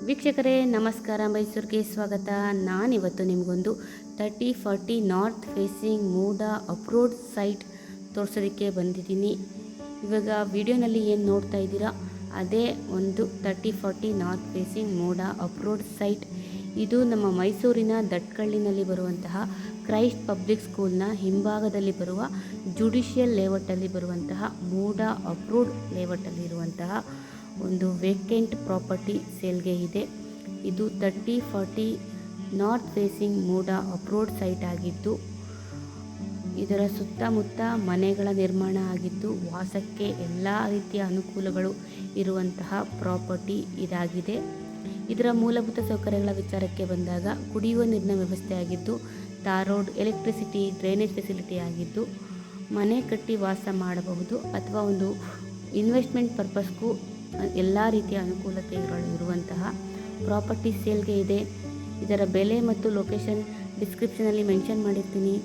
ವೀಕ್ಷಕರೇ ನಮಸ್ಕಾರ, ಮೈಸೂರಿಗೆ ಸ್ವಾಗತ. ನಾನಿವತ್ತು ನಿಮಗೊಂದು 3040 north facing MUDA approved site ತೋರಿಸೋದಕ್ಕೆ ಬಂದಿದ್ದೀನಿ. ಇವಾಗ ವಿಡಿಯೋನಲ್ಲಿ ಏನು ನೋಡ್ತಾ ಇದ್ದೀರಾ ಅದೇ ಒಂದು 3040 north facing MUDA approved site. ಇದು ನಮ್ಮ ಮೈಸೂರಿನ ದಟ್ಕಳ್ಳಿನಲ್ಲಿ ಬರುವಂತಹ ಕ್ರೈಸ್ಟ್ ಪಬ್ಲಿಕ್ ಸ್ಕೂಲ್ನ ಹಿಂಭಾಗದಲ್ಲಿ ಬರುವ ಜುಡಿಷಿಯಲ್ ಲೇಔಟಲ್ಲಿ ಬರುವಂತಹ ಮೂಡಾ ಅಪ್ರೋಡ್ ಲೇಔಟಲ್ಲಿ ಇರುವಂತಹ ಒಂದು ವೇಕೆಂಟ್ ಪ್ರಾಪರ್ಟಿ ಸೇಲ್ಗೆ ಇದೆ. ಇದು 3040 north facing MUDA approved site ಆಗಿದ್ದು, ಇದರ ಸುತ್ತಮುತ್ತ ಮನೆಗಳ ನಿರ್ಮಾಣ ಆಗಿದ್ದು, ವಾಸಕ್ಕೆ ಎಲ್ಲ ರೀತಿಯ ಅನುಕೂಲಗಳು ಇರುವಂತಹ ಪ್ರಾಪರ್ಟಿ ಇದಾಗಿದೆ. ಇದರ ಮೂಲಭೂತ ಸೌಕರ್ಯಗಳ ವಿಚಾರಕ್ಕೆ ಬಂದಾಗ ಕುಡಿಯುವ ನೀರಿನ ವ್ಯವಸ್ಥೆ ಆಗಿದ್ದು, tar road, electricity, drainage facility ಆಗಿದ್ದು, ಮನೆ ಕಟ್ಟಿ ವಾಸ ಮಾಡಬಹುದು ಅಥವಾ ಒಂದು ಇನ್ವೆಸ್ಟ್ಮೆಂಟ್ ಪರ್ಪಸ್ಗೂ ಎಲ್ಲ ರೀತಿಯ ಅನುಕೂಲತೆಗಳು ಇರುವಂತಹ ಪ್ರಾಪರ್ಟಿ ಸೇಲ್ಗೆ ಇದೆ. ಇದರ ಬೆಲೆ ಮತ್ತು ಲೊಕೇಶನ್ ಡಿಸ್ಕ್ರಿಪ್ಷನಲ್ಲಿ ಮೆನ್ಷನ್ ಮಾಡಿರ್ತೀನಿ.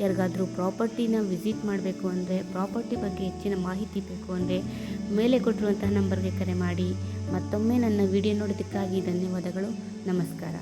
ಯಾರಿಗಾದರೂ ಪ್ರಾಪರ್ಟಿನ ವಿಸಿಟ್ ಮಾಡಬೇಕು ಅಂದರೆ, ಪ್ರಾಪರ್ಟಿ ಬಗ್ಗೆ ಹೆಚ್ಚಿನ ಮಾಹಿತಿ ಬೇಕು ಅಂದರೆ ಮೇಲೆ ಕೊಟ್ಟಿರುವಂತಹ ನಂಬರ್ಗೆ ಕರೆ ಮಾಡಿ. ಮತ್ತೊಮ್ಮೆ ನನ್ನ ವಿಡಿಯೋ ನೋಡೋದಕ್ಕಾಗಿ ಧನ್ಯವಾದಗಳು. ನಮಸ್ಕಾರ.